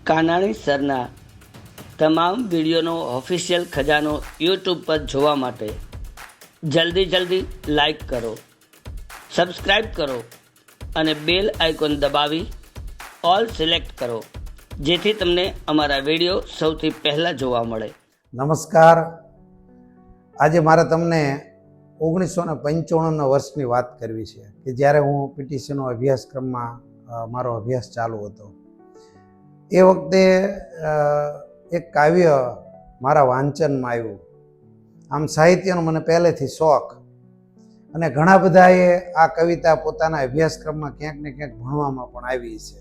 કાનાણી સરના તમામ વિડીયોનો ઓફિશિયલ ખજાનો યુટ્યુબ પર જોવા માટે જલ્દી લાઈક કરો, સબસ્ક્રાઈબ કરો અને બેલ આઇકોન દબાવી ઓલ સિલેક્ટ કરો, જેથી તમને અમારા વિડીયો સૌથી પહેલાં જોવા મળે. નમસ્કાર. આજે મારે તમને 1995ના વર્ષની વાત કરવી છે કે જ્યારે હું પીટીસીનો અભ્યાસક્રમમાં મારો અભ્યાસ ચાલુ હતો. એ વખતે એક કાવ્ય મારા વાંચનમાં આવ્યું. આમ સાહિત્યનો મને પહેલેથી શોખ, અને ઘણા બધાએ આ કવિતા પોતાના અભ્યાસક્રમમાં ક્યાંક ને ક્યાંક ભણવામાં પણ આવી છે.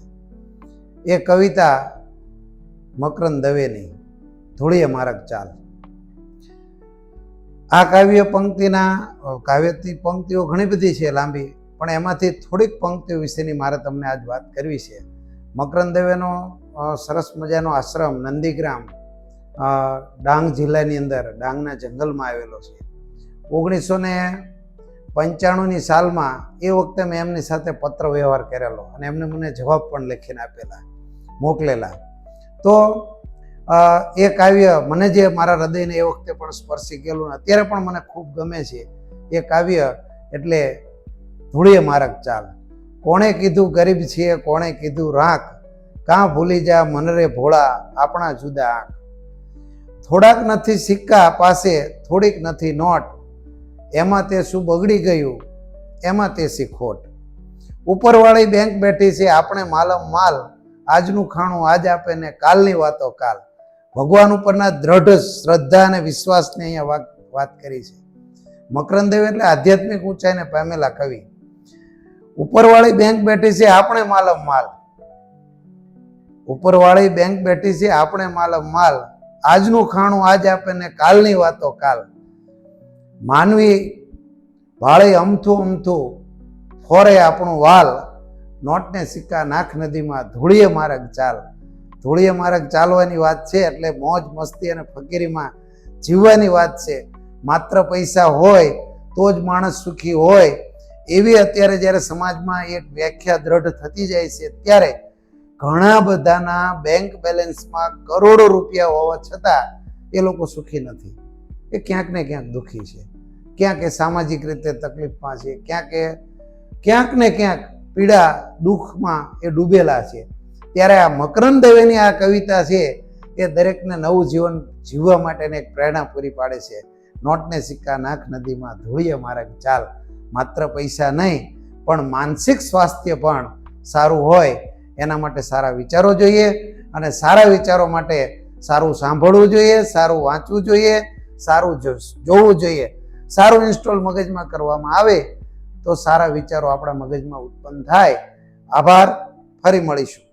એ કવિતા મકરંદ દવેની ધૂળીએ મારગ ચાલ. આ કાવ્યથી પંક્તિઓ ઘણી બધી છે, લાંબી, પણ એમાંથી થોડીક પંક્તિઓ વિશેની મારે તમને આજ વાત કરવી છે. મકરંદ દવેનો સરસ મજાનો આશ્રમ નંદીગ્રામ ડાંગ જિલ્લાની અંદર ડાંગના જંગલમાં આવેલો છે. 1995ની સાલમાં એ વખતે મેં એમની સાથે પત્ર વ્યવહાર કરેલો અને એમને મને જવાબ પણ લખીને મોકલેલા. તો એ કાવ્ય મને જે મારા હૃદયને એ વખતે પણ સ્પર્શી ગયેલું, અત્યારે પણ મને ખૂબ ગમે છે. એ કાવ્ય એટલે ધૂળીએ મારગ ચાલ. કોણે કીધું ગરીબ છીએ, કોણે કીધું રાખ, કાં ભૂલી જા મન રે ભોળા આપણા જુદા આંખ. થોડાક નથી સિક્કા પાસે, થોડીક નથી નોટ, એમાં તે શું બગડી ગયું, એમાં તે સી ખોટ. ઉપરવાળી બેંક બેઠી છે, આપણે માલમ માલ, આજનું ખાણું આજ આપે ને કાલની વાતો કાલ. ભગવાન ઉપરના દ્રઢ શ્રદ્ધા અને વિશ્વાસની અહીંયા વાત કરી છે. મકરંદ દવે એટલે આધ્યાત્મિક ઊંચાઈને પામેલા કવિ. ઉપરવાળી બેંક બેઠી છે, આપણે માલમ માલ. ઉપરવાળી બેંક બેઠી છે, આપણે માલમ માલ, આજનું ખાણું આજ આપે ને કાલની વાતો કાલ. માનવી ભાળે અમથું ફોરે આપણું વાલ, નોટને સિક્કા નાખ નદીમાં ધૂળીએ મારગ ચાલ. ધૂળીએ મારગ ચાલવાની વાત છે, એટલે મોજ મસ્તી અને ફકીરીમાં જીવવાની વાત છે. માત્ર પૈસા હોય તો જ માણસ સુખી હોય, એવી અત્યારે જ્યારે સમાજમાં એક વ્યાખ્યા દ્રઢ થતી જાય છે, ત્યારે ઘણા બધાના બેંક બેલેન્સમાં કરોડો રૂપિયા હોવા છતાં એ લોકો સુખી નથી. એ ક્યાંક ને ક્યાંક દુઃખી છે, ક્યાંક એ સામાજિક રીતે તકલીફમાં છે, ક્યાંક ને ક્યાંક પીડા દુઃખમાં એ ડૂબેલા છે. ત્યારે આ મકરંદ દવેની આ કવિતા છે એ દરેકને નવું જીવન જીવવા માટેની એક પ્રેરણા પૂરી પાડે છે. નોટને સિક્કા નાખ નદીમાં ધૂળીએ મારગ ચાલ. માત્ર પૈસા નહીં, પણ માનસિક સ્વાસ્થ્ય પણ સારું હોય એના માટે સારા વિચારો જોઈએ, અને સારા વિચારો માટે સારું સાંભળવું જોઈએ, સારું વાંચવું જોઈએ, સારું જોવું જોઈએ. સારું ઇન્સ્ટોલ મગજમાં કરવામાં આવે તો સારા વિચારો આપણા મગજમાં ઉત્પન્ન થાય. આભાર. ફરી મળીશું.